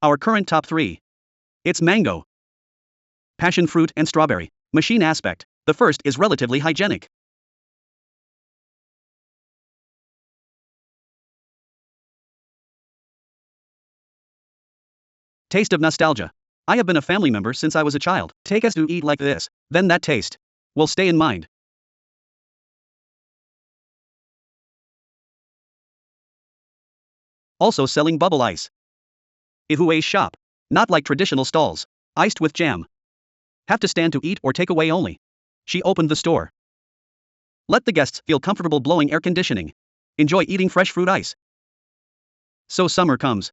Our current top 3. It's mango, passion fruit and strawberry. Machine aspect. The first is relatively hygienic. Taste of nostalgia. I have been a family member since I was a child. Take us to eat like this, then that taste will stay in mind. Also selling bubble ice. Ihue's shop. Not like traditional stalls. Iced with jam. Have to stand to eat or take away only. She opened the store. Let the guests feel comfortable blowing air conditioning. Enjoy eating fresh fruit ice. So summer comes.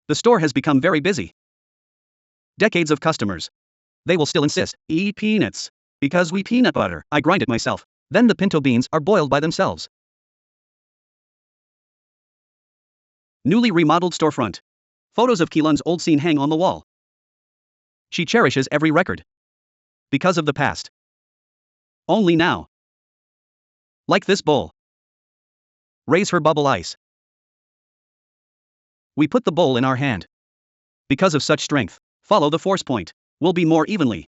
The store has become very busy. Decades of customers. They will still insist, eat peanuts. Because we peanut butter. I grind it myself. Then the pinto beans are boiled by themselves. Newly remodeled storefront. Photos of Keelung's old scene hang on the wall. She cherishes every record. Because of the past. Only now. Like this bowl. Raise her bubble ice. We put the bowl in our hand. Because of such strength, follow the force point. Will be more evenly.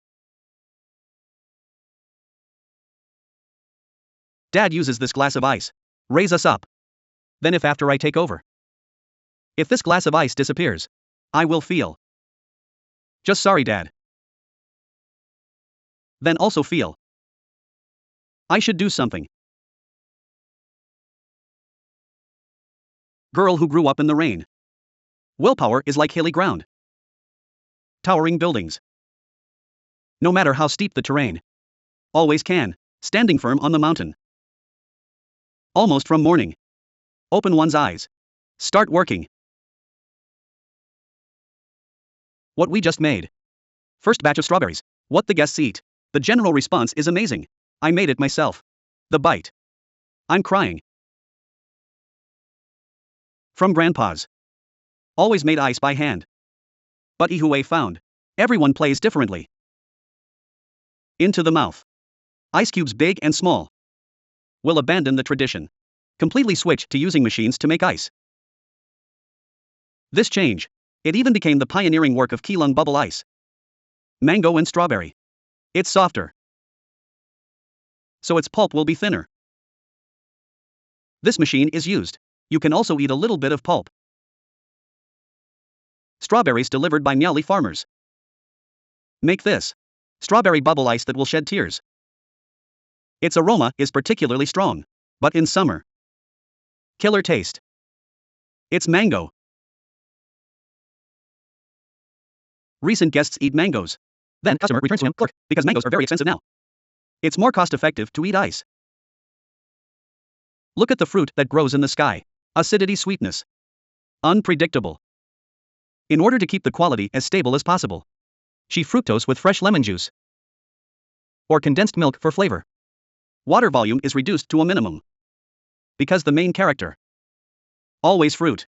Dad uses this glass of ice. Raise us up. Then if after I take over. If this glass of ice disappears, I will feel. Just sorry, Dad. Then also feel. I should do something. Girl who grew up in the rain. Willpower is like hilly ground. Towering buildings. No matter how steep the terrain. Always can, standing firm on the mountain. Almost from morning. Open one's eyes. Start working. What we just made. First batch of strawberries. What the guests eat. The general response is amazing. I made it myself. The bite. I'm crying. From grandpa's. Always made ice by hand. But Ihue found. Everyone plays differently. Into the mouth. Ice cubes big and small. Will abandon the tradition. Completely switch to using machines to make ice. This change. It even became the pioneering work of Keelung bubble ice. Mango and strawberry. It's softer. So its pulp will be thinner. This machine is used. You can also eat a little bit of pulp. Strawberries delivered by Miaokou farmers. Make this. Strawberry bubble ice that will shed tears. Its aroma is particularly strong. But in summer. Killer taste. It's mango. Recent guests eat mangoes. Then customer returns to him, clerk, because mangoes are very expensive now. It's more cost effective to eat ice. Look at the fruit that grows in the sky. Acidity, sweetness. Unpredictable. In order to keep the quality as stable as possible. She fructose with fresh lemon juice. Or condensed milk for flavor. Water volume is reduced to a minimum. Because the main character. Always fruit.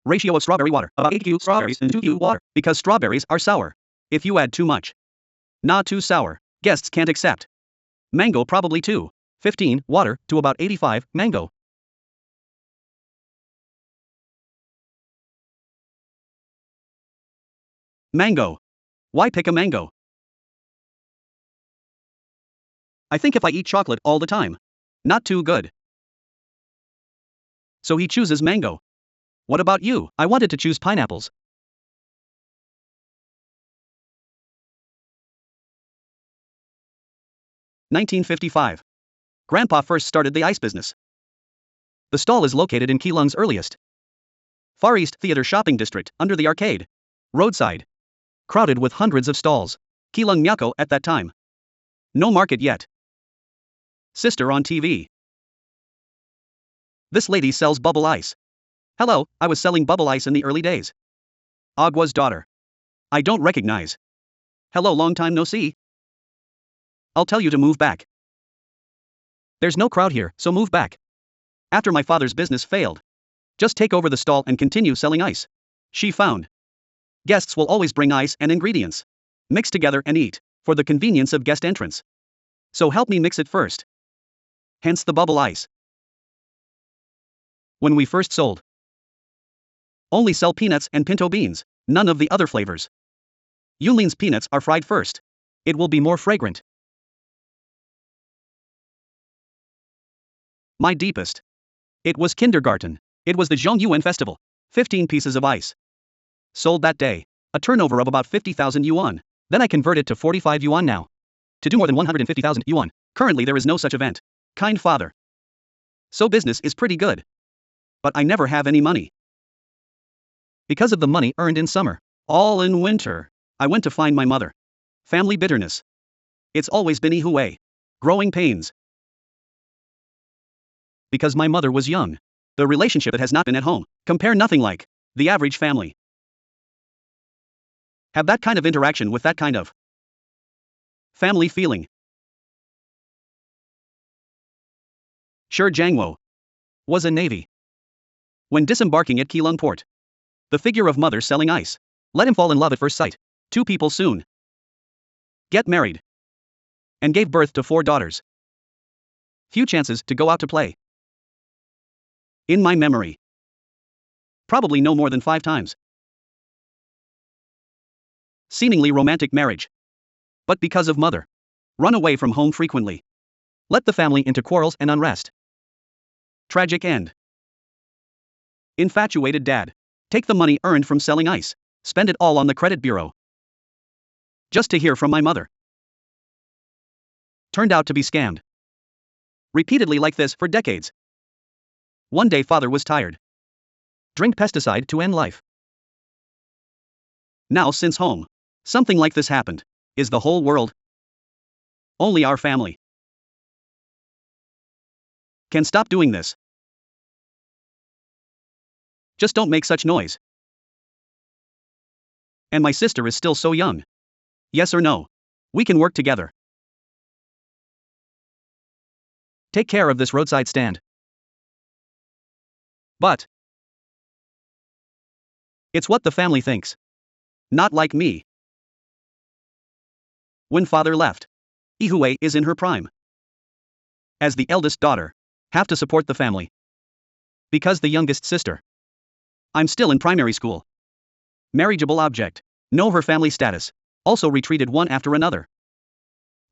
Ratio of strawberry water, about 8 q strawberries and 2 q water, because strawberries are sour. If you add too much. Not too sour, guests can't accept. Mango probably too. 15 water to about 85 mango. Mango. Why pick a mango? I think if I eat chocolate all the time. Not too good. So he chooses mango. What about you? I wanted to choose pineapples. (1955). Grandpa first started the ice business. The stall is located in Keelung's earliest Far East Theater shopping district, under the arcade. Roadside. Crowded with hundreds of stalls. Keelung Miaokou at that time. No market yet. Sister on TV. This lady sells bubble ice. Hello, I was selling bubble ice in the early days. Agua's daughter. I don't recognize. Hello, long time no see. I'll tell you to move back. There's no crowd here, so move back. After my father's business failed. Just take over the stall and continue selling ice. She found. Guests will always bring ice and ingredients. Mix together and eat, for the convenience of guest entrance. So help me mix it first. Hence the bubble ice. When we first sold Only sell peanuts and pinto beans, none of the other flavors. Yulin's peanuts are fried first. It will be more fragrant. My deepest. It was kindergarten. It was the Zhongyuan festival. 15 pieces of ice. Sold that day. A turnover of about 50,000 yuan. Then I convert it to 45 yuan now. To do more than 150,000 yuan. Currently there is no such event. Kind father. So business is pretty good. But I never have any money. Because of the money earned in summer. All in winter. I went to find my mother. Family bitterness. It's always been Ihui. Growing pains. Because my mother was young. The relationship that has not been at home. Compare nothing like the average family. Have that kind of interaction with that kind of family feeling. Shi Jiangwo was a navy. When disembarking at Keelung port, the figure of mother selling ice let him fall in love at first sight. Two people soon get married and gave birth to 4 daughters. Few chances to go out to play. In my memory, probably no more than 5 times. Seemingly romantic marriage. But because of mother, run away from home frequently. Let the family into quarrels and unrest. Tragic end. Infatuated dad. Take the money earned from selling ice, spend it all on the credit bureau. Just to hear from my mother. Turned out to be scammed. Repeatedly like this for decades. One day father was tired. Drink pesticide to end life. Now since home, something like this happened. Is the whole world? Only our family can stop doing this. Just don't make such noise. And my sister is still so young. Yes or no? We can work together. Take care of this roadside stand. But it's what the family thinks. Not like me. When father left, Ihui is in her prime. As the eldest daughter, have to support the family. Because the youngest sister. I'm still in primary school. Marriageable object. Know her family status. Also retreated one after another.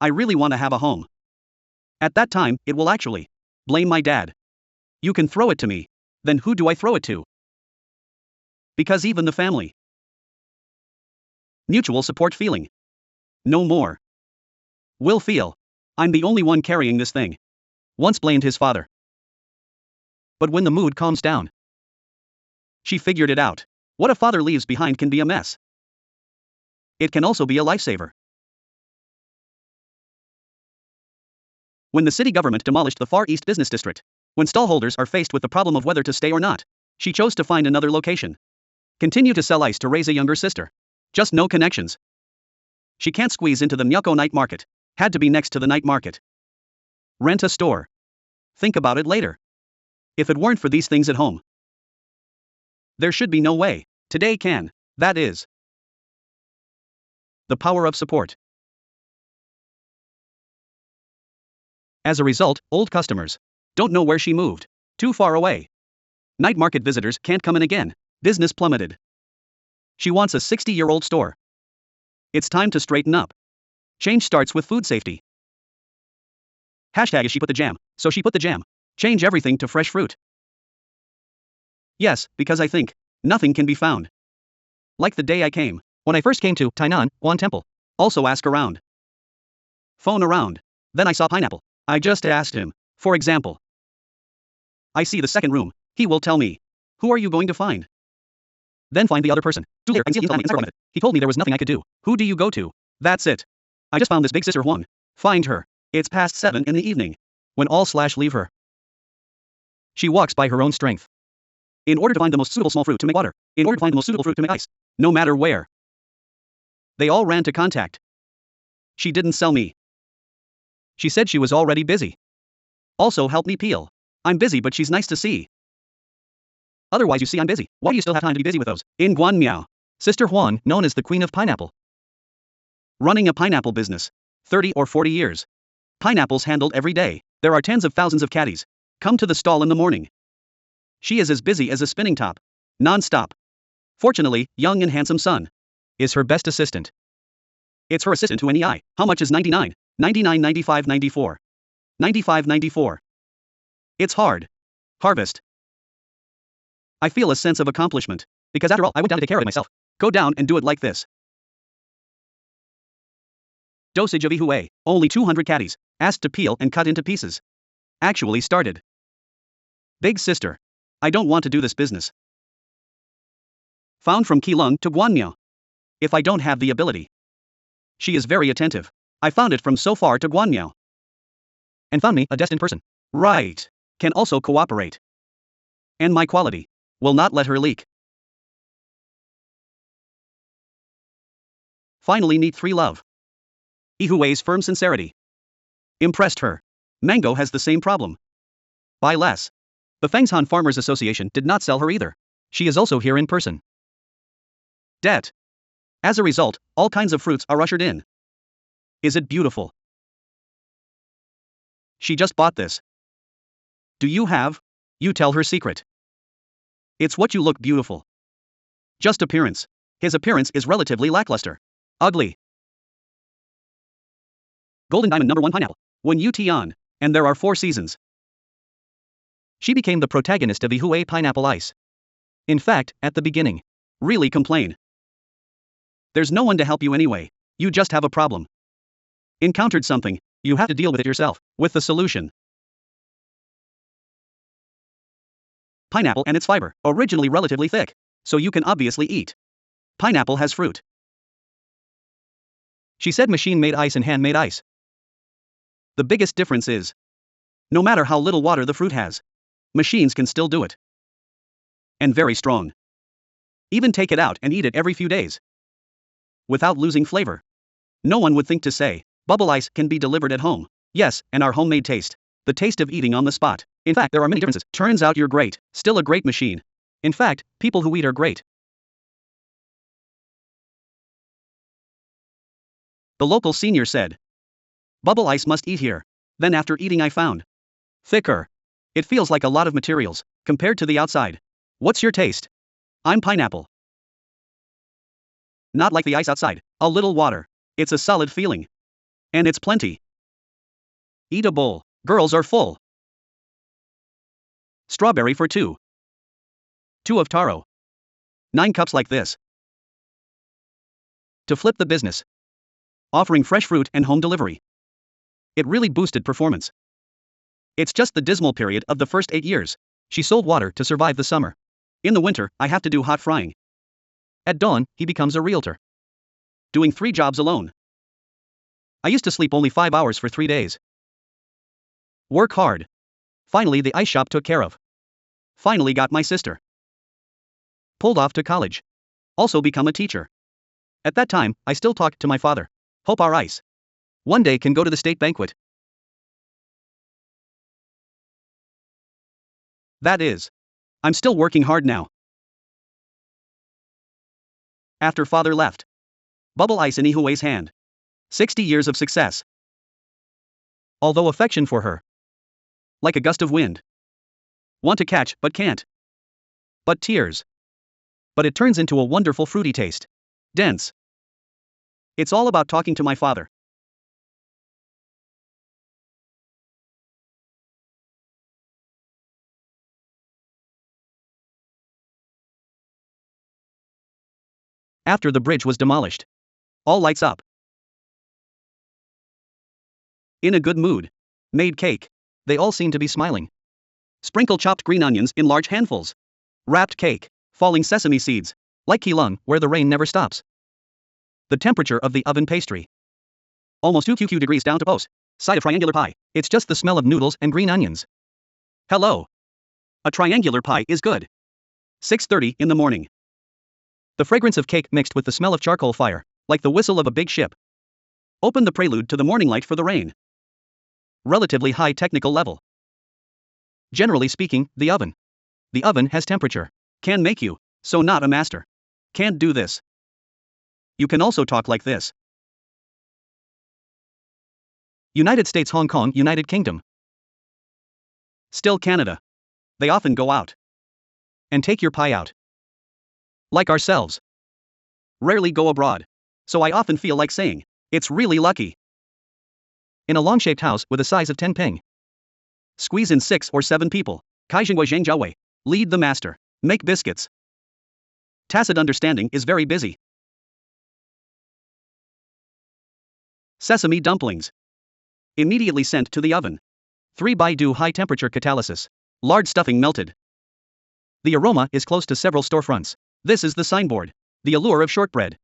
I really want to have a home. At that time, it will actually blame my dad. You can throw it to me. Then who do I throw it to? Because even the family. Mutual support feeling. No more. Will feel. I'm the only one carrying this thing. Once blamed his father. But when the mood calms down, she figured it out. What a father leaves behind can be a mess. It can also be a lifesaver. When the city government demolished the Far East Business District, when stallholders are faced with the problem of whether to stay or not, she chose to find another location. Continue to sell ice to raise a younger sister. Just no connections. She can't squeeze into the Miaokou night market. Had to be next to the night market. Rent a store. Think about it later. If it weren't for these things at home, there should be no way. Today can. That is the power of support. As a result, old customers don't know where she moved. Too far away. Night market visitors can't come in again. Business plummeted. She wants a 60-year-old store. It's time to straighten up. Change starts with food safety. Hashtag is she put the jam, so she put the jam. Change everything to fresh fruit. Yes, because I think nothing can be found. Like the day I came. When I first came to Tainan, Guan Temple. Also ask around. Phone around. Then I saw pineapple. I just asked him. For example. I see the second room. He will tell me. Who are you going to find? Then find the other person. He told me there was nothing I could do. Who do you go to? That's it. I just found this big sister Huang. Find her. It's past 7 in the evening. When all leave her. She walks by her own strength. In order to find the most suitable small fruit to make water. In order to find the most suitable fruit to make ice. No matter where. They all ran to contact. She didn't sell me. She said she was already busy. Also help me peel. I'm busy but she's nice to see. Otherwise you see I'm busy. Why do you still have time to be busy with those? In Guanmiao. Sister Huang, known as the Queen of Pineapple. Running a pineapple business. 30 or 40 years. Pineapples handled every day. There are tens of thousands of caddies. Come to the stall in the morning. She is as busy as a spinning top. Non-stop. Fortunately, young and handsome son is her best assistant. It's her assistant who NEI. How much is 99? 99 95 94. 95 94. It's hard. Harvest. I feel a sense of accomplishment. Because after all, I went down to take care of it myself. Go down and do it like this. Dosage of ihue, only 200 caddies, asked to peel and cut into pieces. Actually started. Big sister. I don't want to do this business. Found from Keelung to Guanmiao. If I don't have the ability. She is very attentive. I found it from so far to Guanmiao. And found me a destined person. Right. Can also cooperate. And my quality will not let her leak. Finally need 3 love. Ihue's firm sincerity impressed her. Mango has the same problem. Buy less. The Fengshan Farmers Association did not sell her either. She is also here in person. Debt. As a result, all kinds of fruits are ushered in. Is it beautiful? She just bought this. Do you have? You tell her secret. It's what you look beautiful. Just appearance. His appearance is relatively lackluster. Ugly. Golden Diamond #1 pineapple. When you tea on, and there are 4 seasons. She became the protagonist of Ihue pineapple ice. In fact, at the beginning. Really complain. There's no one to help you anyway. You just have a problem. Encountered something, you have to deal with it yourself, with the solution. Pineapple and its fiber, originally relatively thick, so you can obviously eat. Pineapple has fruit. She said machine-made ice and handmade ice. The biggest difference is, no matter how little water the fruit has, machines can still do it. And very strong. Even take it out and eat it every few days. Without losing flavor. No one would think to say, bubble ice can be delivered at home. Yes, and our homemade taste. The taste of eating on the spot. In fact, there are many differences. Turns out you're great, still a great machine. In fact, people who eat are great. The local senior said. Bubble ice must eat here. Then after eating I found. Thicker. It feels like a lot of materials, compared to the outside. What's your taste? I'm pineapple. Not like the ice outside, a little water. It's a solid feeling. And it's plenty. Eat a bowl, girls are full. Strawberry for 2. 2 of taro. 9 cups like this. To flip the business. Offering fresh fruit and home delivery. It really boosted performance. It's just the dismal period of the first 8 years. She sold water to survive the summer. In the winter, I have to do hot frying. At dawn, he becomes a realtor. Doing 3 jobs alone. I used to sleep only 5 hours for 3 days. Work hard. Finally the ice shop took care of. Finally got my sister. Pulled off to college. Also become a teacher. At that time, I still talked to my father. Hope our ice one day can go to the state banquet. That is. I'm still working hard now. After father left. Bubble ice in Ihue's hand. 60 years of success. Although affection for her. Like a gust of wind. Want to catch, but can't. But tears. But it turns into a wonderful fruity taste. Dense. It's all about talking to my father. After the bridge was demolished. All lights up. In a good mood. Made cake. They all seem to be smiling. Sprinkle chopped green onions in large handfuls. Wrapped cake. Falling sesame seeds. Like Keelung, where the rain never stops. The temperature of the oven pastry. Almost 2 QQ degrees down to post. Side of triangular pie. It's just the smell of noodles and green onions. Hello. A triangular pie is good. 6:30 in the morning. The fragrance of cake mixed with the smell of charcoal fire, like the whistle of a big ship. Open the prelude to the morning light for the rain. Relatively high technical level. Generally speaking, the oven. The oven has temperature. Can make you, so not a master. Can't do this. You can also talk like this. United States, Hong Kong, United Kingdom. Still Canada. They often go out. And take your pie out. Like ourselves. Rarely go abroad. So I often feel like saying, it's really lucky. In a long-shaped house with a size of 10 ping. Squeeze in 6 or 7 people. Kaijingwei Zhangjiaowei. Lead the master. Make biscuits. Tacit understanding is very busy. Sesame dumplings. Immediately sent to the oven. 3 by do high temperature catalysis. Lard stuffing melted. The aroma is close to several storefronts. This is the signboard. The allure of shortbread.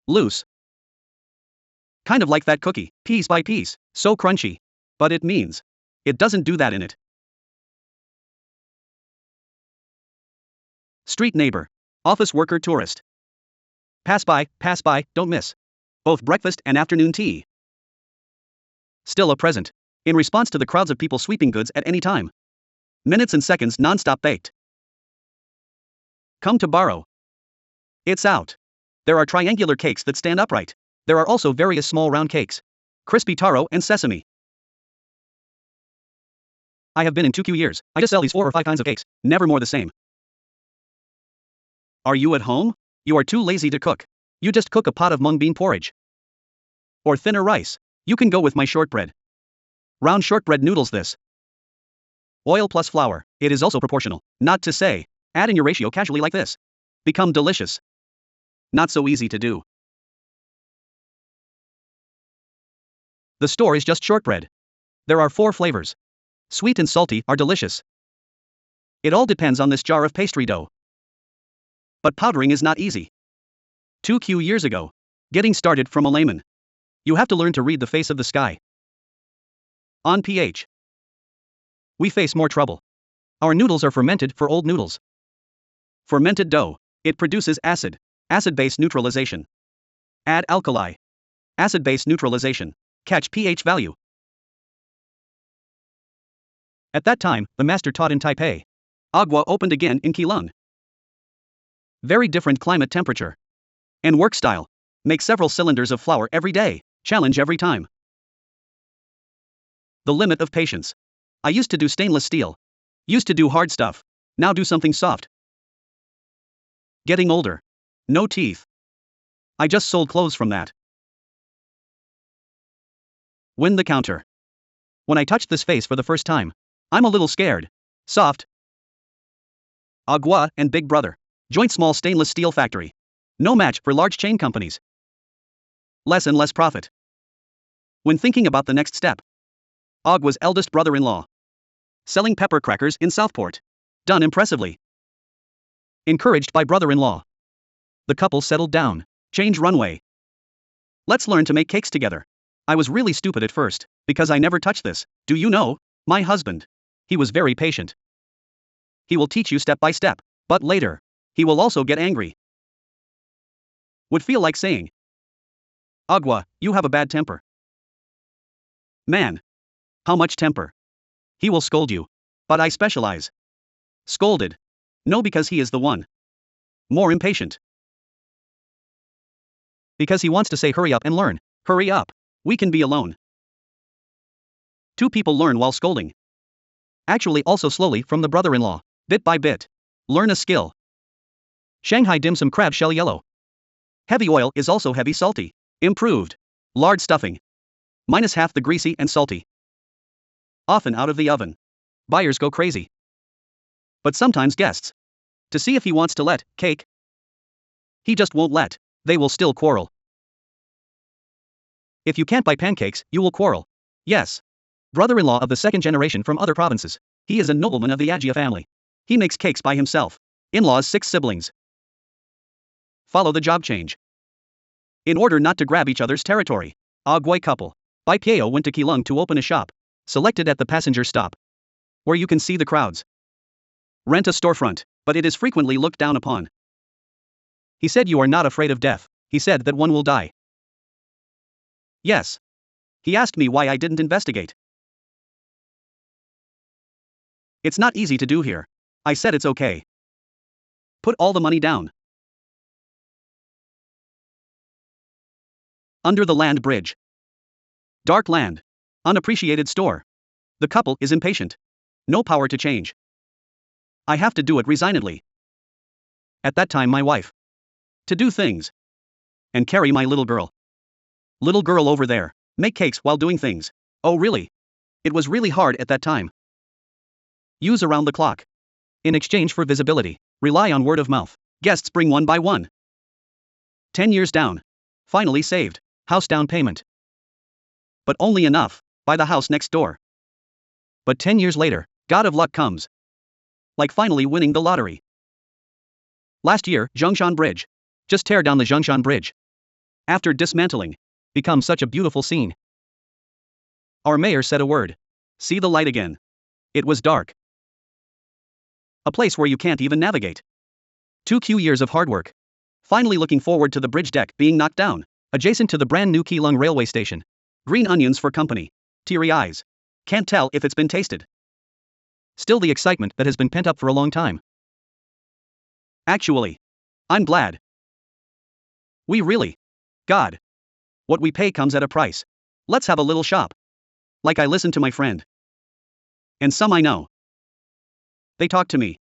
Loose. Kind of like that cookie, piece by piece, so crunchy. But it means. It doesn't do that in it. Street neighbor. Office worker tourist. Pass by, don't miss. Both breakfast and afternoon tea. Still a present. In response to the crowds of people sweeping goods at any time. Minutes and seconds non-stop baked. Come to borrow. It's out. There are triangular cakes that stand upright. There are also various small round cakes. Crispy taro and sesame. I have been in 2Q years. I just sell these 4 or 5 kinds of cakes, never more the same. Are you at home? You are too lazy to cook. You just cook a pot of mung bean porridge. Or thinner rice. You can go with my shortbread. Round shortbread noodles this. Oil plus flour. It is also proportional. Not to say, add in your ratio casually like this. Become delicious. Not so easy to do. The store is just shortbread. There are 4 flavors. Sweet and salty are delicious. It all depends on this jar of pastry dough. But powdering is not easy. 2Q years ago. Getting started from a layman. You have to learn to read the face of the sky. On pH. We face more trouble. Our noodles are fermented for old noodles. Fermented dough. It produces acid. Acid-base neutralization. Add alkali. Acid-base neutralization. Catch pH value. At that time, the master taught in Taipei. Agua opened again in Keelung. Very different climate temperature. And work style. Make several cylinders of flour every day. Challenge every time. The limit of patience. I used to do stainless steel. Used to do hard stuff. Now do something soft. Getting older. No teeth. I just sold clothes from that. Win the counter. When I touched this face for the first time, I'm a little scared. Soft. Agua and Big Brother. Joint small stainless steel factory. No match for large chain companies. Less and less profit. When thinking about the next step. Agua's eldest brother-in-law. Selling pepper crackers in Southport. Done impressively. Encouraged by brother-in-law. The couple settled down. Change runway. Let's learn to make cakes together. I was really stupid at first, because I never touched this. Do you know? My husband. He was very patient. He will teach you step by step, but later, he will also get angry. Would feel like saying, Agua, you have a bad temper. Man. How much temper? He will scold you. But I specialize. Scolded. No, because he is the one. More impatient. Because he wants to say hurry up and learn. Hurry up. We can be alone. 2 people learn while scolding. Actually also slowly from the brother-in-law. Bit by bit. Learn a skill. Shanghai dim sum crab shell yellow. Heavy oil is also heavy salty. Improved. Lard stuffing. Minus half the greasy and salty. Often out of the oven. Buyers go crazy. But sometimes guests. To see if he wants to let cake. He just won't let. They will still quarrel. If you can't buy pancakes, you will quarrel. Yes. Brother-in-law of the 2nd generation from other provinces. He is a nobleman of the Ajia family. He makes cakes by himself. In-laws 6 siblings. Follow the job change. In order not to grab each other's territory. Agua couple. Bai Piao went to Keelung to open a shop. Selected at the passenger stop. Where you can see the crowds. Rent a storefront, but it is frequently looked down upon. He said you are not afraid of death. He said that one will die. Yes. He asked me why I didn't investigate. It's not easy to do here. I said it's okay. Put all the money down. Under the land bridge. Dark land. Unappreciated store. The couple is impatient. No power to change. I have to do it resignedly. at that time my wife, to do things, and carry my little girl. Little girl over there, make cakes while doing things. Oh really? It was really hard at that time. Use around the clock. In exchange for visibility, rely on word of mouth. Guests bring one by one. 10 years down. Finally saved. House down payment. But only enough. Buy the house next door. But 10 years later, God of luck comes. Like finally winning the lottery. Last year, Zhongshan Bridge. Just tear down the Zhongshan Bridge. After dismantling, becomes such a beautiful scene. Our mayor said a word. See the light again. It was dark. A place where you can't even navigate. 2 years of hard work. Finally looking forward to the bridge deck being knocked down, adjacent to the brand new Keelung railway station. Green onions for company. Teary eyes. Can't tell if it's been tasted. Still the excitement that has been pent up for a long time. Actually, I'm glad. We really. God. What we pay comes at a price. Let's have a little shop. Like I listened to my friend. And some I know. They talked to me.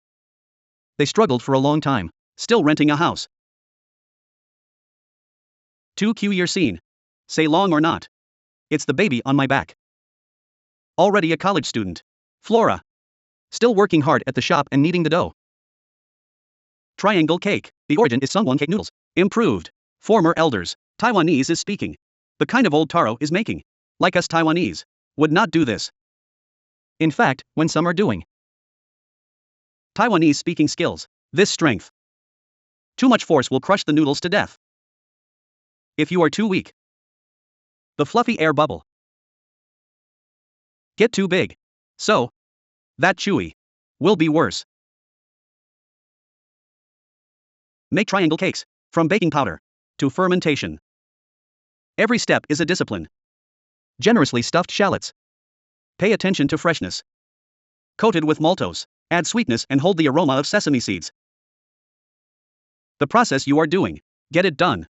They struggled for a long time, still renting a house. 2 year scene. Say long or not. It's the baby on my back. Already a college student. Flora. Still working hard at the shop and kneading the dough. Triangle cake. The origin is Sungwon cake noodles. Improved. Former elders. Taiwanese is speaking. The kind of old taro is making. Like us Taiwanese. Would not do this. In fact, when some are doing. Taiwanese speaking skills. This strength. Too much force will crush the noodles to death. If you are too weak. The fluffy air bubble. Get too big. So. That chewy. Will be worse. Make triangle cakes. From baking powder. To fermentation. Every step is a discipline. Generously stuffed shallots. Pay attention to freshness. Coated with maltose. Add sweetness and hold the aroma of sesame seeds. The process you are doing. Get it done.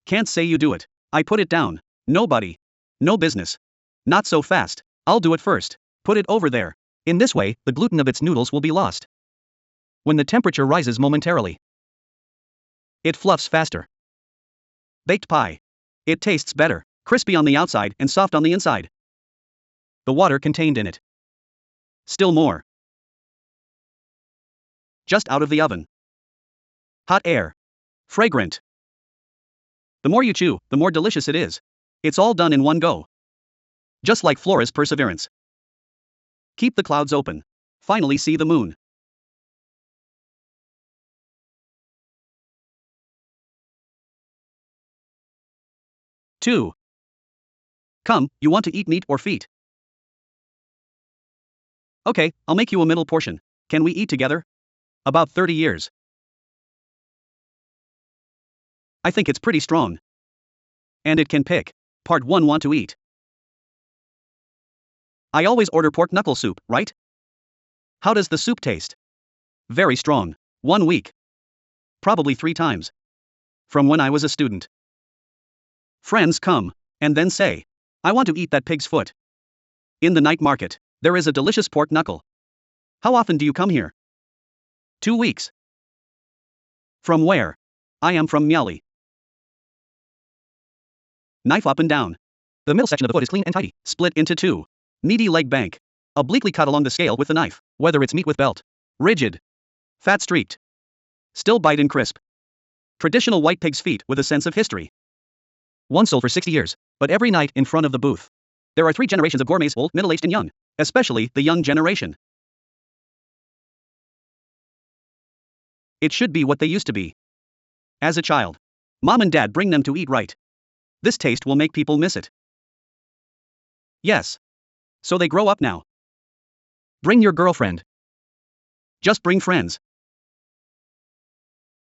Can't say you do it. I put it down. Nobody. No business. Not so fast. I'll do it first. Put it over there. In this way, the gluten of its noodles will be lost. When the temperature rises momentarily, it fluffs faster. Baked pie. It tastes better, crispy on the outside and soft on the inside. The water contained in it. Still more. Just out of the oven. Hot air. Fragrant. The more you chew, the more delicious it is. It's all done in one go. Just like Flora's perseverance. Keep the clouds open. Finally see the moon. Two. Come, you want to eat meat or feet? Okay, I'll make you a middle portion. Can we eat together? About 30 years. I think it's pretty strong. And it can pick. Part 1 want to eat. I always order pork knuckle soup, right? How does the soup taste? Very strong. 1 week. Probably 3 times. From when I was a student. Friends come, and then say, I want to eat that pig's foot. In the night market, there is a delicious pork knuckle. How often do you come here? 2 weeks. From where? I am from Miaokou. Knife up and down. The middle section of the foot is clean and tidy, split into 2. Meaty leg bank. Obliquely cut along the scale with the knife, whether it's meat with belt. Rigid. Fat streaked. Still bite and crisp. Traditional white pig's feet with a sense of history. One sold for 60 years, but every night in front of the booth. There are 3 generations of gourmets, old, middle-aged and young. Especially the young generation. It should be what they used to be. As a child. Mom and dad bring them to eat right. This taste will make people miss it. Yes. So they grow up now. Bring your girlfriend. Just bring friends.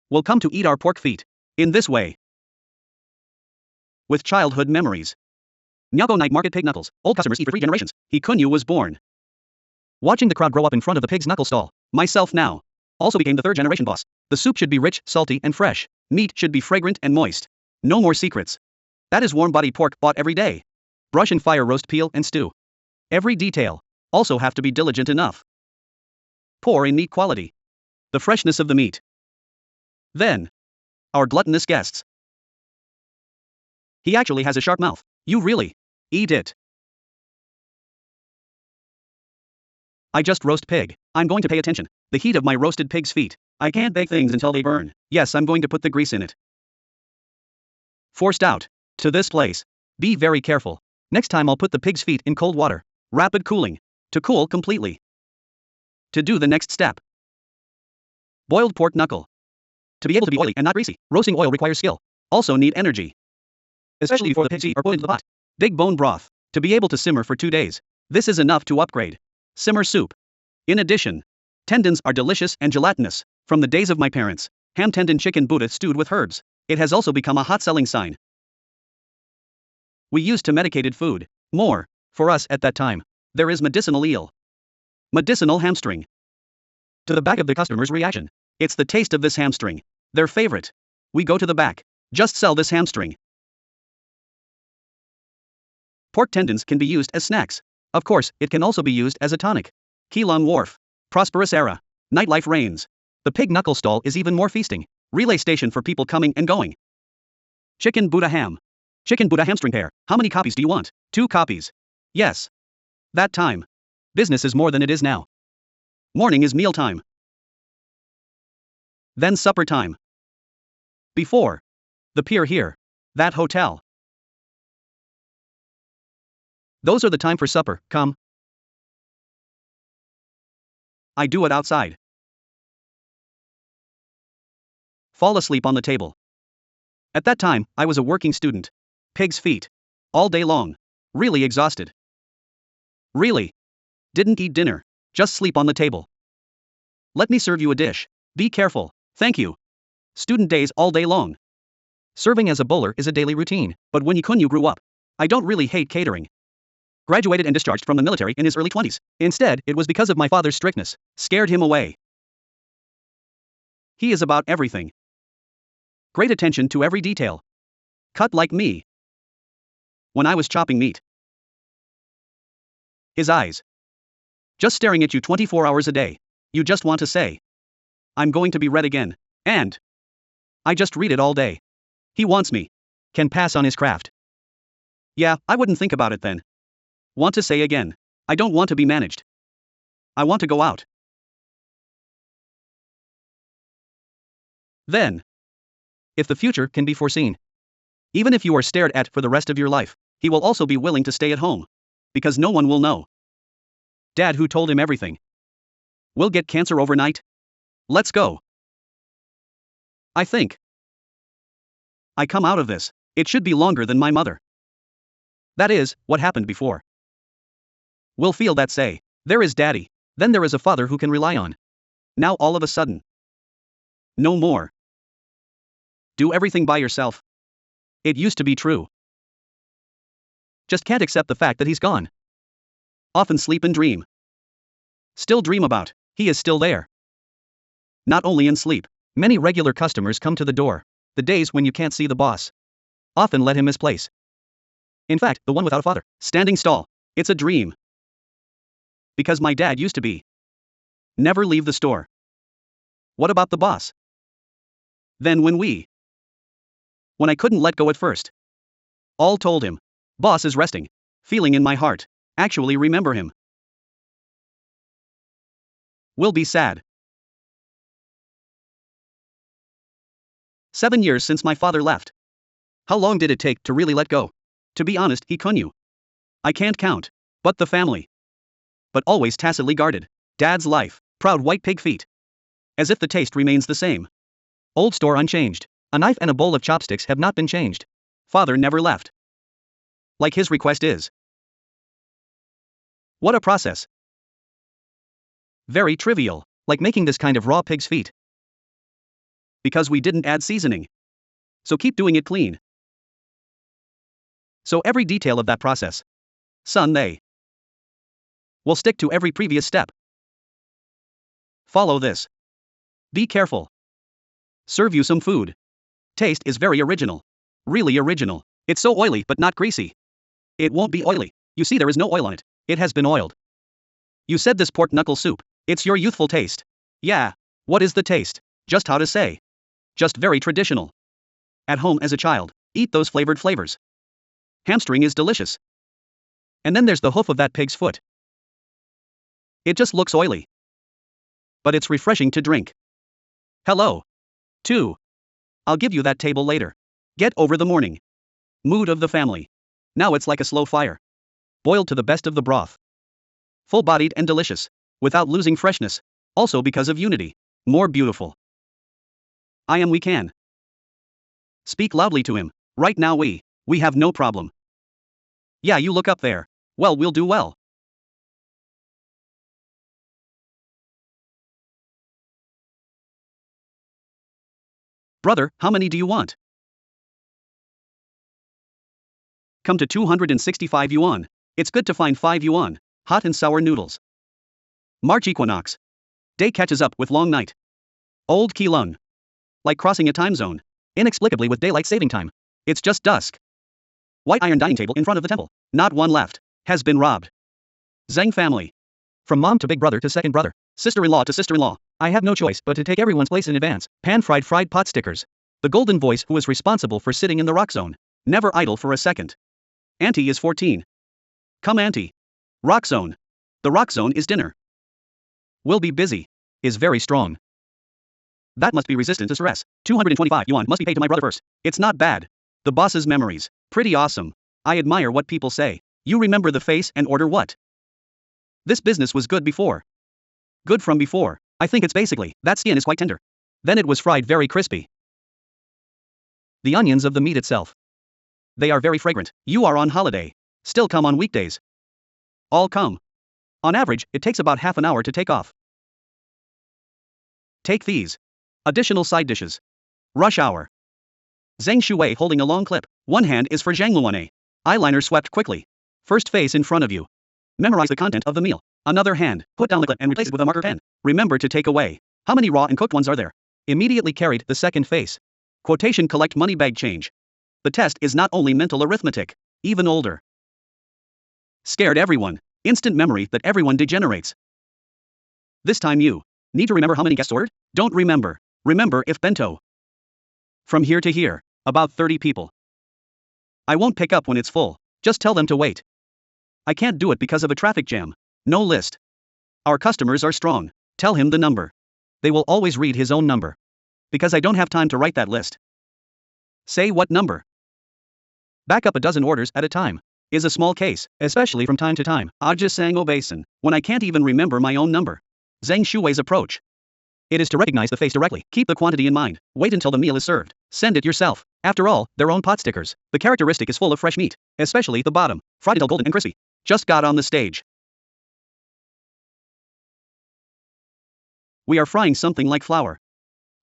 We'll come to eat our pork feet. In this way. With childhood memories. Miaokou night market pig knuckles. Old customers eat for 3 generations. Keelung was born. Watching the crowd grow up in front of the pig's knuckle stall. Myself now. Also became the 3rd generation boss. The soup should be rich, salty and fresh. Meat should be fragrant and moist. No more secrets. That is warm body pork bought every day. Brush and fire roast, peel and stew. Every detail. Also have to be diligent enough. Poor in meat quality. the freshness of the meat. Then, our gluttonous guests. He actually has a sharp mouth. You really eat it. I just roast pig. I'm going to pay attention. The heat of my roasted pig's feet. I can't bake things until they burn. Yes, I'm going to put the grease in it. Forced out. To this place. Be very careful. Next time I'll put the pig's feet in cold water. Rapid cooling. To cool completely. To do the next step. Boiled pork knuckle. To be able to be oily and not greasy, roasting oil requires skill. Also need energy. Especially before the pig's feet are put into the pot. Big bone broth. To be able to simmer for 2 days. This is enough to upgrade. Simmer soup. In addition, tendons are delicious and gelatinous. From the days of my parents, ham tendon chicken Buddha stewed with herbs. It has also become a hot selling sign. We used to medicated food. More, for us at that time. There is medicinal eel. Medicinal hamstring. To the back of the customer's reaction. It's the taste of this hamstring. Their favorite. We go to the back. Just sell this hamstring. Pork tendons can be used as snacks. Of course, it can also be used as a tonic. Keelung Wharf. Prosperous era. Nightlife reigns. The pig knuckle stall is even more feasting. Relay station for people coming and going. Chicken Buddha ham. Chicken Buddha hamstring pair. How many copies do you want? 2 copies. Yes. That time. Business is more than it is now. Morning is meal time. Then supper time. Before. The pier here. That hotel. Those are the time for supper, come. I do it outside. Fall asleep on the table. At that time, I was a working student. Pig's feet. All day long. Really exhausted. Really. Didn't eat dinner. Just sleep on the table. Let me serve you a dish. Be careful. Thank you. Student days all day long. Serving as a bowler is a daily routine, but when you grew up. I don't really hate catering. Graduated and discharged from the military in his early 20s. Instead, it was because of my father's strictness. Scared him away. He is about everything. Great attention to every detail. Cut like me. When I was chopping meat. His eyes. Just staring at you 24 hours a day. You just want to say. I'm going to be red again. And. I just read it all day. He wants me. Can pass on his craft. Yeah, I wouldn't think about it then. Want to say again. I don't want to be managed. I want to go out. Then. If the future can be foreseen. Even if you are stared at for the rest of your life, he will also be willing to stay at home. Because no one will know. Dad, who told him everything. Will get cancer overnight? Let's go. I think. I come out of this. It should be longer than my mother. That is, what happened before. Will feel that say. There is daddy. Then there is a father who can rely on. Now all of a sudden. No more. Do everything by yourself. It used to be true. Just can't accept the fact that he's gone. Often sleep and dream. Still dream about. He is still there. Not only in sleep. Many regular customers come to the door. The days when you can't see the boss. Often let him misplace. In fact, the one without a father. Standing stall. It's a dream. Because my dad used to be. Never leave the store. What about the boss? Then when I couldn't let go at first. All told him. Boss is resting. Feeling in my heart. Actually remember him. Will be sad. 7 years since my father left. How long did it take to really let go? To be honest, he couldn't. I can't count. But the family. But always tacitly guarded. Dad's life. Proud white pig feet. As if the taste remains the same. Old store unchanged. A knife and a bowl of chopsticks have not been changed. Father never left. Like his request is. What a process. Very trivial. Like making this kind of raw pig's feet. Because we didn't add seasoning. So keep doing it clean. So every detail of that process. Son, they will stick to every previous step. Follow this. Be careful. Serve you some food. Taste is very original. Really original. It's so oily but not greasy. It won't be oily. You see there is no oil on it. It has been oiled. You said this pork knuckle soup. It's your youthful taste. Yeah. What is the taste? Just how to say. Just very traditional. At home as a child, eat those flavored flavors. Hamstring is delicious. And then there's the hoof of that pig's foot. It just looks oily. But it's refreshing to drink. Hello. 2. I'll give you that table later. Get over the morning mood of the family. Now it's like a slow fire. Boiled to the best of the broth. Full-bodied and delicious, without losing freshness. Also because of unity. More beautiful. We can. Speak loudly to him. Right now we have no problem. Yeah, you look up there. Well, we'll do well. Brother, how many do you want? Come to 265 yuan. It's good to find 5 yuan. Hot and sour noodles. March equinox. Day catches up with long night. Old Keelung. Like crossing a time zone. Inexplicably with daylight saving time. It's just dusk. White iron dining table in front of the temple. Not one left. Has been robbed. Zheng family. From mom to big brother to second brother. Sister-in-law to sister-in-law. I have no choice but to take everyone's place in advance. Pan-fried fried pot stickers. The golden voice who is responsible for sitting in the rock zone. Never idle for a second. Auntie is 14. Come auntie. Rock zone. The rock zone is dinner. Will be busy. Is very strong. That must be resistant to stress. 225 yuan must be paid to my brother first. It's not bad. The boss's memories. Pretty awesome. I admire what people say. You remember the face and order what? This business was good before. Good from before. I think it's basically, that skin is quite tender. Then it was fried very crispy. The onions of the meat itself. They are very fragrant. You are on holiday. Still come on weekdays. All come. On average, it takes about half an hour to take off. Take these. Additional side dishes. Rush hour. Zheng Shuwei holding a long clip. One hand is for Zhang Luane. Eyeliner swept quickly. First face in front of you. Memorize the content of the meal. Another hand, put down the clip and replace it with a marker pen. Remember to take away. How many raw and cooked ones are there? Immediately carried the second face. Quotation collect money bag change. The test is not only mental arithmetic, even older. Scared everyone. Instant memory that everyone degenerates. This time you need to remember how many guests ordered? Don't remember. Remember if bento. From here to here, about 30 people. I won't pick up when it's full. Just tell them to wait. I can't do it because of a traffic jam. No list. Our customers are strong. Tell him the number. They will always read his own number. Because I don't have time to write that list. Say what number. Back up a dozen orders at a time. Is a small case, especially from time to time. Just sang obeison, when I can't even remember my own number. Zheng Shuwei's approach. It is to recognize the face directly. Keep the quantity in mind. Wait until the meal is served. Send it yourself. After all, their own pot stickers. The characteristic is full of fresh meat, especially the bottom. Fried until golden and crispy. Just got on the stage. We are frying something like flour.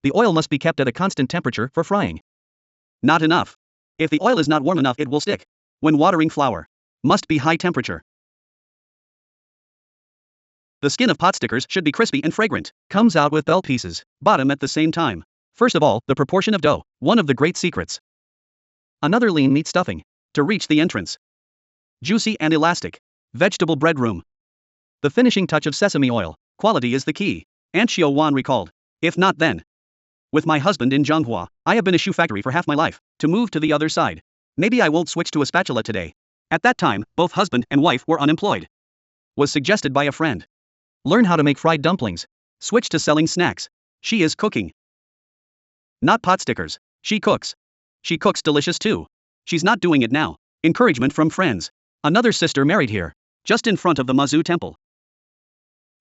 The oil must be kept at a constant temperature for frying. Not enough. If the oil is not warm enough, it will stick. When watering flour, must be high temperature. The skin of pot stickers should be crispy and fragrant. Comes out with bell pieces, bottom at the same time. First of all, the proportion of dough, one of the great secrets. Another lean meat stuffing, to reach the entrance. Juicy and elastic. Vegetable bread room. The finishing touch of sesame oil, quality is the key. Aunt Xiao Wan recalled. If not then. With my husband in Zhonghua, I have been a shoe factory for half my life. To move to the other side. Maybe I won't switch to a spatula today. At that time, both husband and wife were unemployed. Was suggested by a friend. Learn how to make fried dumplings. Switch to selling snacks. She is cooking. Not pot stickers. She cooks. She cooks delicious too. She's not doing it now. Encouragement from friends. Another sister married here. Just in front of the Mazu Temple.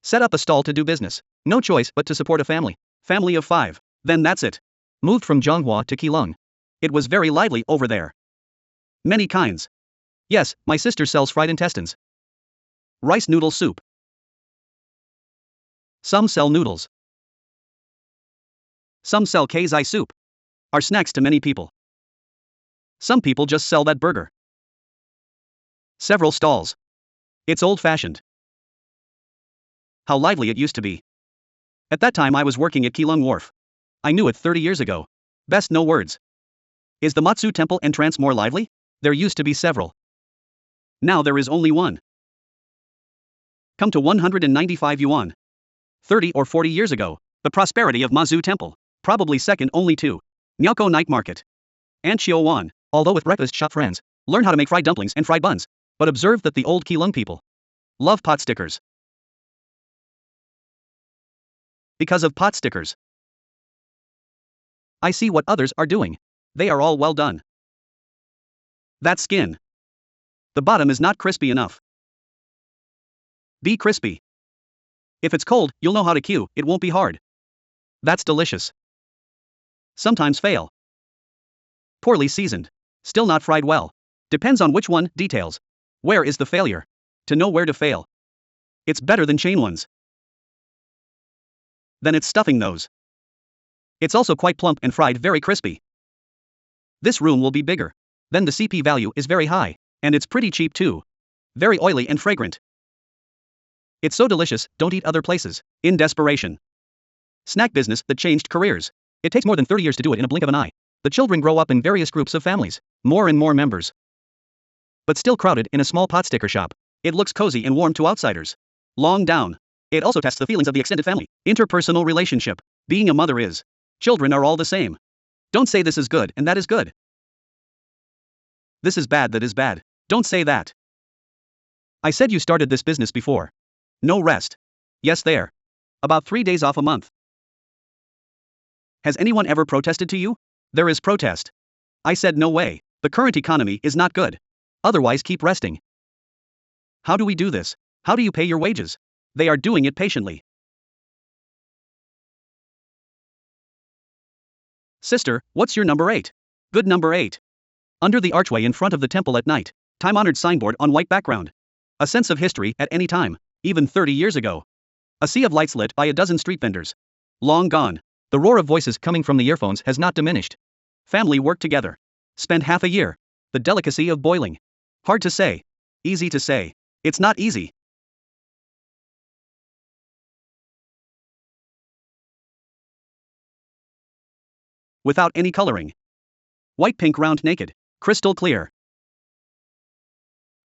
Set up a stall to do business. No choice but to support a family. Family of 5. Then that's it. Moved from Zhonghua to Keelung. It was very lively over there. Many kinds. Yes, my sister sells fried intestines. Rice noodle soup. Some sell noodles. Some sell kazai soup. Are snacks to many people. Some people just sell that burger. Several stalls. It's old-fashioned. How lively it used to be. At that time I was working at Keelung Wharf. I knew it 30 years ago. Best no words. Is the Mazu Temple entrance more lively? There used to be several. Now there is only one. Come to 195 yuan. 30 or 40 years ago, The prosperity of Mazu Temple, probably second only to Miaokou Night Market and Wan. Although with breakfast shop friends, learn how to make fried dumplings and fried buns, but observe that the old Keelung people love pot stickers. Because of pot stickers, I see what others are doing. They are all well done. That skin. The bottom is not crispy enough. Be crispy. If it's cold, you'll know how to cue, it won't be hard. That's delicious. Sometimes fail. Poorly seasoned. Still not fried well. Depends on which one, details. Where is the failure? To know where to fail. It's better than chain ones. Then it's stuffing those. It's also quite plump and fried very crispy. This room will be bigger. Then the CP value is very high, and it's pretty cheap too. Very oily and fragrant. It's so delicious, don't eat other places. In desperation. Snack business that changed careers. It takes more than 30 years to do it in a blink of an eye. The children grow up in various groups of families, more and more members. But still crowded in a small pot sticker shop. It looks cozy and warm to outsiders. Long down. It also tests the feelings of the extended family. Interpersonal relationship. Being a mother is. Children are all the same. Don't say this is good and that is good. This is bad, that is bad. Don't say that. I said you started this business before. No rest. Yes, there. About 3 days off a month. Has anyone ever protested to you? There is protest. I said no way. The current economy is not good. Otherwise keep resting. How do we do this? How do you pay your wages? They are doing it patiently. Sister, what's your number 8? Good number 8. Under the archway in front of the temple at night. Time-honored signboard on white background. A sense of history at any time, even 30 years ago. A sea of lights lit by a dozen street vendors. Long gone. The roar of voices coming from the earphones has not diminished. Family work together. Spend half a year. The delicacy of boiling. Hard to say. Easy to say. It's not easy. Without any coloring. White, pink, round, naked. Crystal clear.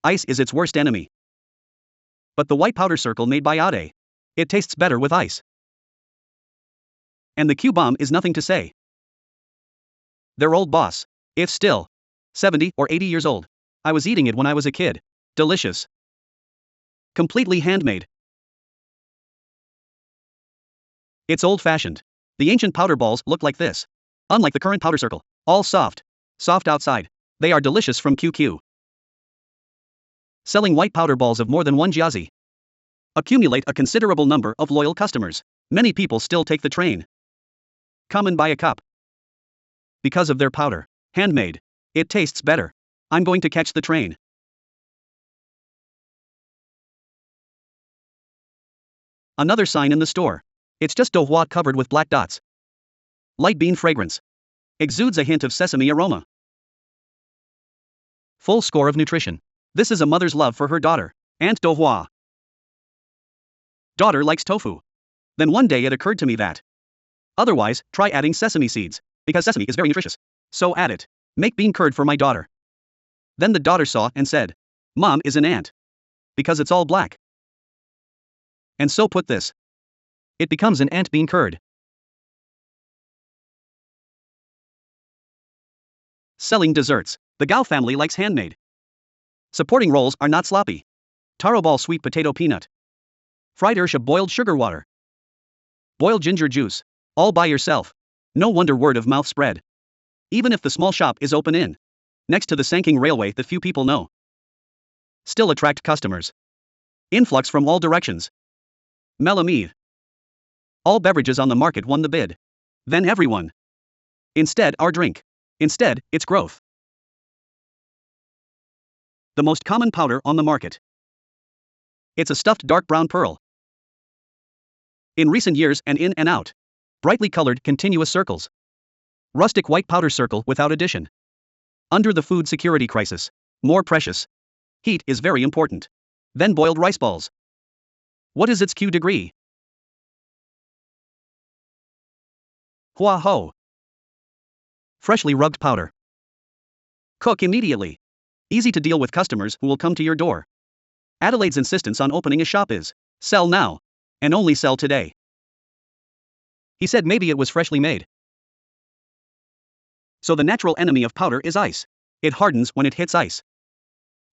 Ice is its worst enemy. But the white powder circle made by Ade. It tastes better with ice. And the Q-bomb is nothing to say. Their old boss. If still 70 or 80 years old. I was eating it when I was a kid. Delicious. Completely handmade. It's old-fashioned. The ancient powder balls look like this. Unlike the current powder circle. All soft. Soft outside. They are delicious from QQ. Selling white powder balls of more than 1 jiazi. Accumulate a considerable number of loyal customers. Many people still take the train. Come and buy a cup. Because of their powder. Handmade. It tastes better. I'm going to catch the train. Another sign in the store. It's just douhua covered with black dots. Light bean fragrance. Exudes a hint of sesame aroma. Full score of nutrition. This is a mother's love for her daughter. And douhua. Daughter likes tofu. Then one day it occurred to me that. Otherwise, try adding sesame seeds. Because sesame is very nutritious. So add it. Make bean curd for my daughter. Then the daughter saw and said. Mom is an ant. Because it's all black. And so put this. It becomes an ant bean curd. Selling desserts. The Gao family likes handmade. Supporting rolls are not sloppy. Taro ball sweet potato peanut. Fried ersha boiled sugar water. Boiled ginger juice. All by yourself. No wonder word of mouth spread. Even if the small shop is open in. Next to the Sanking Railway that few people know. Still attract customers. Influx from all directions. Melamid. All beverages on the market won the bid. Then everyone. Instead our drink. Instead, its growth. The most common powder on the market. It's a stuffed dark brown pearl. In recent years and in and out. Brightly colored continuous circles. Rustic white powder circle without addition. Under the food security crisis. More precious. Heat is very important. Then boiled rice balls. What is its Q degree? Hua ho. Freshly rubbed powder. Cook immediately. Easy to deal with customers who will come to your door. Adelaide's insistence on opening a shop is, sell now. And only sell today. He said maybe it was freshly made. So the natural enemy of powder is ice. It hardens when it hits ice.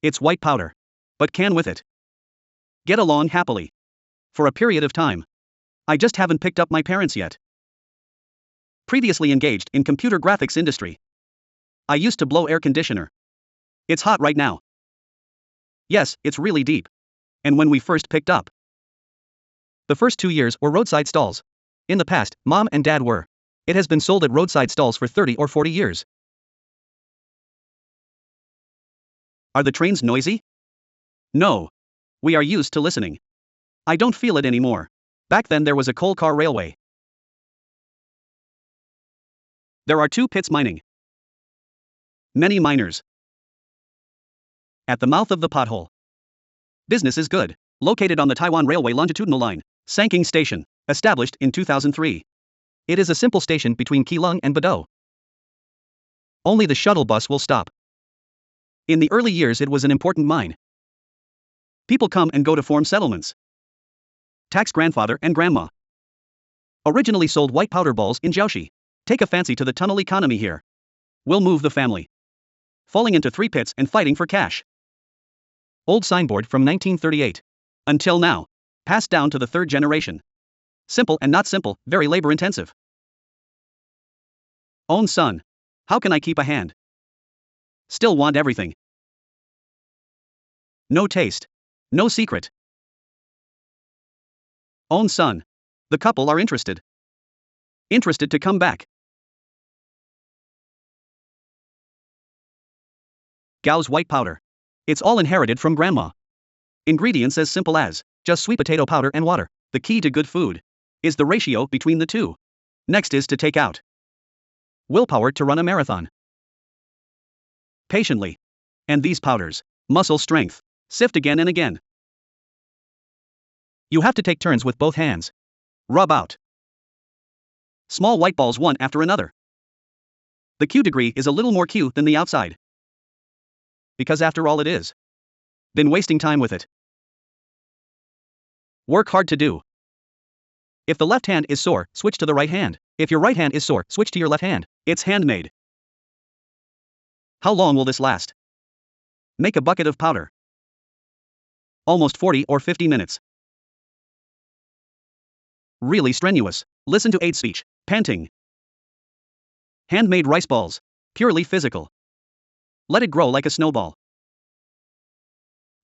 It's white powder. But can with it get along happily. For a period of time. I just haven't picked up my parents yet. Previously engaged in computer graphics industry. I used to blow air conditioner. It's hot right now. Yes, it's really deep. And when we first picked up, the first 2 years were roadside stalls. In the past, mom and dad were. It has been sold at roadside stalls for 30 or 40 years. Are the trains noisy? No. We are used to listening. I don't feel it anymore. Back then there was a coal car railway. There are 2 pits mining. Many miners. At the mouth of the pothole. Business is good. Located on the Taiwan Railway longitudinal line, Sanking Station, established in 2003. It is a simple station between Keelung and Badou. Only the shuttle bus will stop. In the early years it was an important mine. People come and go to form settlements. Tax grandfather and grandma. Originally sold white powder balls in Jiaoxi. Take a fancy to the tunnel economy here. We'll move the family. Falling into 3 pits and fighting for cash. Old signboard from 1938. Until now. Passed down to the 3rd generation. Simple and not simple, very labor intensive. Own son. How can I keep a hand? Still want everything. No taste. No secret. Own son. The couple are interested. Interested to come back. Gao's white powder. It's all inherited from grandma. Ingredients as simple as just sweet potato powder and water. The key to good food is the ratio between the two. Next is to take out willpower to run a marathon. Patiently. And these powders, muscle strength, sift again and again. You have to take turns with both hands. Rub out small white balls one after another. The Q degree is a little more Q than the outside. Because after all it is. Been wasting time with it. Work hard to do. If the left hand is sore, switch to the right hand. If your right hand is sore, switch to your left hand. It's handmade. How long will this last? Make a bucket of powder. Almost 40 or 50 minutes. Really strenuous. Listen to aid speech. Panting. Handmade rice balls. Purely physical. Let it grow like a snowball.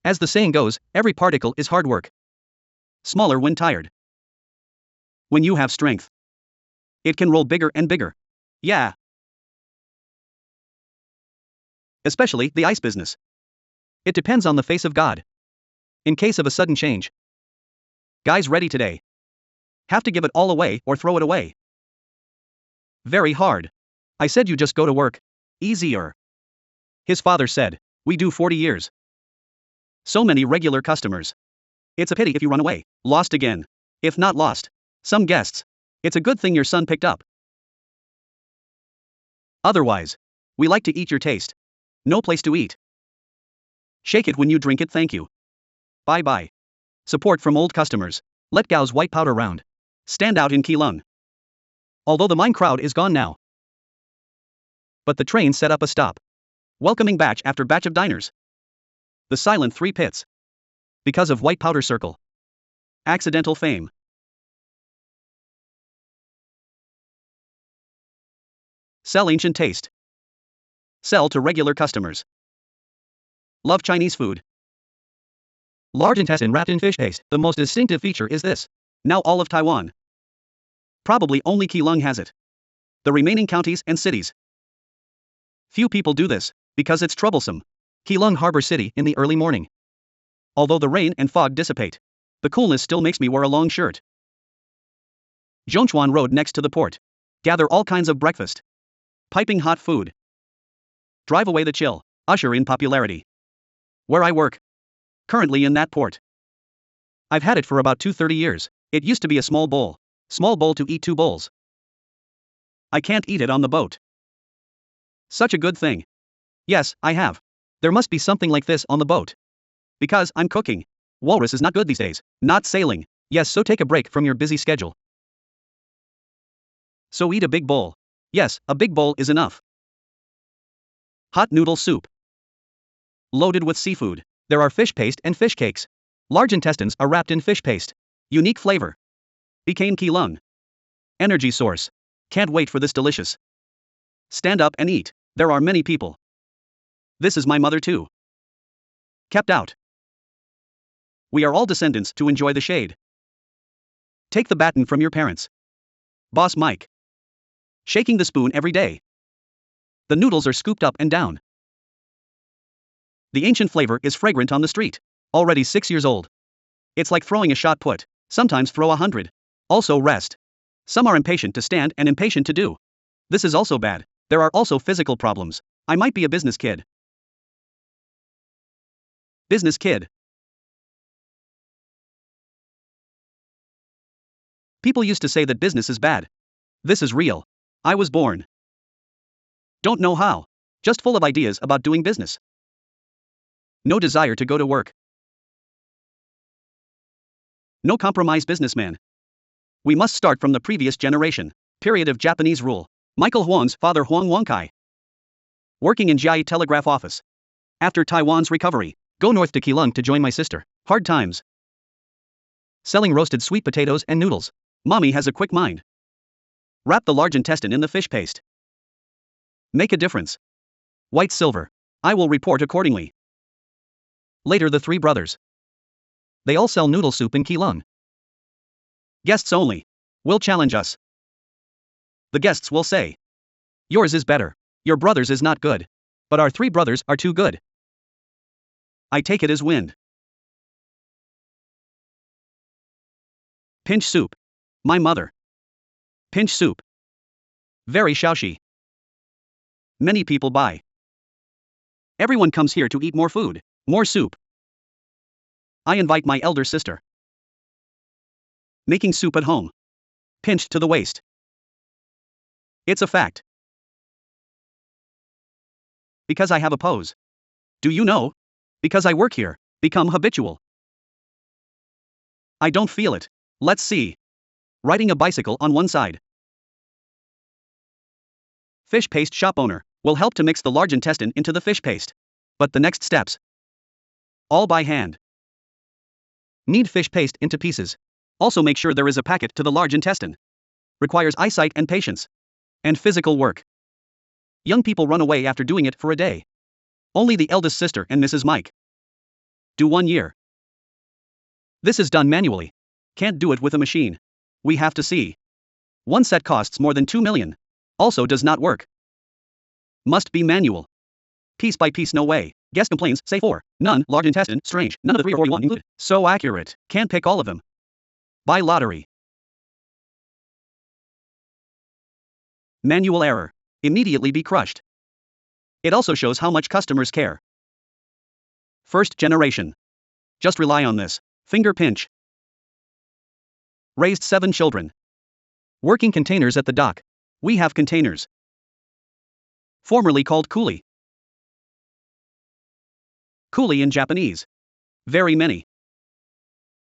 As the saying goes, every particle is hard work. Smaller when tired. When you have strength, it can roll bigger and bigger. Yeah. Especially the ice business. It depends on the face of God. In case of a sudden change. Guys ready today. Have to give it all away or throw it away. Very hard. I said you just go to work. Easier. His father said, we do 40 years. So many regular customers. It's a pity if you run away. Lost again. If not lost. Some guests. It's a good thing your son picked up. Otherwise. We like to eat your taste. No place to eat. Shake it when you drink it, thank you. Bye bye. Support from old customers. Let Gao's white powder round. Stand out in Keelung. Although the mine crowd is gone now. But the train set up a stop. Welcoming batch after batch of diners. The silent 3 pits. Because of white powder circle. Accidental fame. Sell ancient taste. Sell to regular customers. Love Chinese food. Large intestine wrapped in fish paste. The most distinctive feature is this. Now all of Taiwan. Probably only Keelung has it. The remaining counties and cities. Few people do this, because it's troublesome. Keelung Harbor City in the early morning. Although the rain and fog dissipate, the coolness still makes me wear a long shirt. Zhongchuan Road next to the port. Gather all kinds of breakfast. Piping hot food. Drive away the chill, usher in popularity. Where I work. Currently in that port. I've had it for about 30 years. It used to be a small bowl. Small bowl to eat 2 bowls. I can't eat it on the boat. Such a good thing. Yes, I have. There must be something like this on the boat. Because I'm cooking. Walrus is not good these days. Not sailing. Yes, so take a break from your busy schedule. So eat a big bowl. Yes, a big bowl is enough. Hot noodle soup. Loaded with seafood. There are fish paste and fish cakes. Large intestines are wrapped in fish paste. Unique flavor. Became Keelung. Energy source. Can't wait for this delicious. Stand up and eat. There are many people. This is my mother too. Kept out. We are all descendants to enjoy the shade. Take the baton from your parents. Boss Mike. Shaking the spoon every day. The noodles are scooped up and down. The ancient flavor is fragrant on the street. Already 6 years old. It's like throwing a shot put. Sometimes throw 100. Also rest. Some are impatient to stand and impatient to do. This is also bad. There are also physical problems. I might be a business kid. Business kid. People used to say that business is bad. This is real. I was born. Don't know how. Just full of ideas about doing business. No desire to go to work. No compromise businessman. We must start from the previous generation. Period of Japanese rule. Michael Huang's father Huang Wangkai. Working in Jiai Telegraph Office. After Taiwan's recovery, go north to Keelung to join my sister. Hard times. Selling roasted sweet potatoes and noodles. Mommy has a quick mind. Wrap the large intestine in the fish paste. Make a difference. White silver. I will report accordingly. Later the three brothers. They all sell noodle soup in Keelung. Guests only. Will challenge us. The guests will say. Yours is better. Your brother's is not good. But our three brothers are too good. I take it as wind. Pinch soup. My mother. Pinch soup. Very shaoxi. Many people buy. Everyone comes here to eat more food, more soup. I invite my elder sister. Making soup at home. Pinched to the waist. It's a fact. Because I have a pose. Do you know? Because I work here, become habitual. I don't feel it. Let's see. Riding a bicycle on one side. Fish paste shop owner will help to mix the large intestine into the fish paste. But the next steps. All by hand. Knead fish paste into pieces. Also make sure there is a packet to the large intestine. Requires eyesight and patience. And physical work. Young people run away after doing it for a day. Only the eldest sister and Mrs. Mike do 1 year. This is done manually. Can't do it with a machine. We have to see. One set costs more than 2 million. Also does not work. Must be manual. Piece by piece, no way. Guest complains, say 4. None, large intestine, strange, none of the 3 or 4 you want included. So accurate, can't pick all of them. Buy lottery. Manual error. Immediately be crushed. It also shows how much customers care. First generation. Just rely on this. Finger pinch. Raised 7 children. Working containers at the dock. We have containers. Formerly called coolie. Coolie in Japanese. Very many.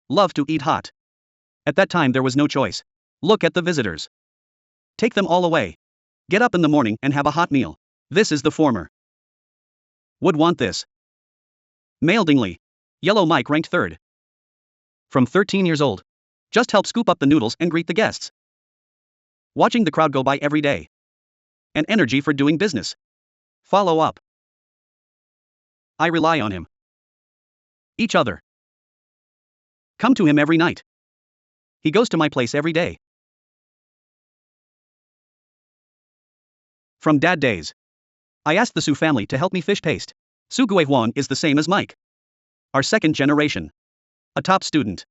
Love to eat hot. At that time there was no choice. Look at the visitors. Take them all away. Get up in the morning and have a hot meal. This is the former. Would want this. Mildingly. Yellow Mike ranked 3rd. From 13 years old. Just help scoop up the noodles and greet the guests. Watching the crowd go by every day. An energy for doing business. Follow up. I rely on him. Each other. Come to him every night. He goes to my place every day. From dad days. I asked the Su family to help me fish paste. Su Guihuan is the same as Mike. Our second generation. A top student.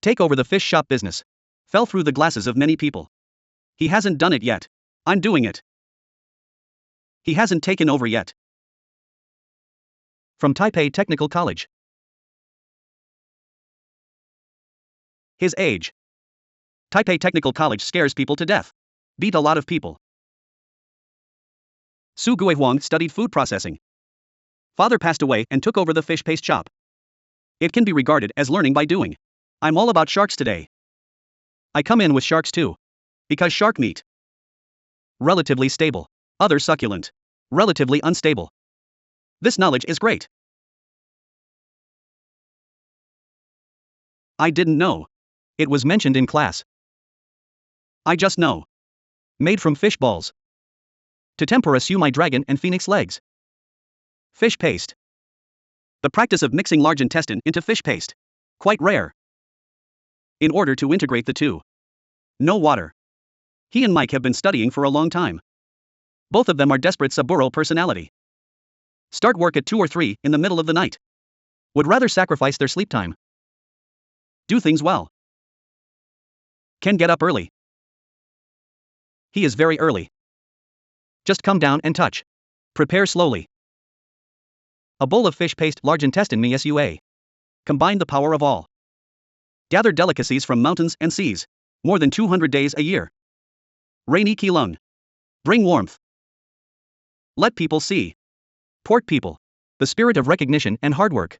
Take over the fish shop business. Fell through the glasses of many people. He hasn't done it yet. I'm doing it. He hasn't taken over yet. From Taipei Technical College. His age. Taipei Technical College scares people to death. Beat a lot of people. Su Guihuang studied food processing. Father passed away and took over the fish paste shop. It can be regarded as learning by doing. I'm all about sharks today. I come in with sharks too. Because shark meat. Relatively stable. Other succulent. Relatively unstable. This knowledge is great. I didn't know. It was mentioned in class. I just know. Made from fish balls. To tempura sumai dragon and phoenix legs. Fish paste. The practice of mixing large intestine into fish paste. Quite rare. In order to integrate the two. No water. He and Mike have been studying for a long time. Both of them are desperate Saburo personality. Start work at 2 or 3 in the middle of the night. Would rather sacrifice their sleep time. Do things well. Can get up early. He is very early. Just come down and touch. Prepare slowly. A bowl of fish paste large intestine misua. Combine the power of all. Gather delicacies from mountains and seas. More than 200 days a year. Rainy Keelung. Bring warmth. Let people see. Port people. The spirit of recognition and hard work.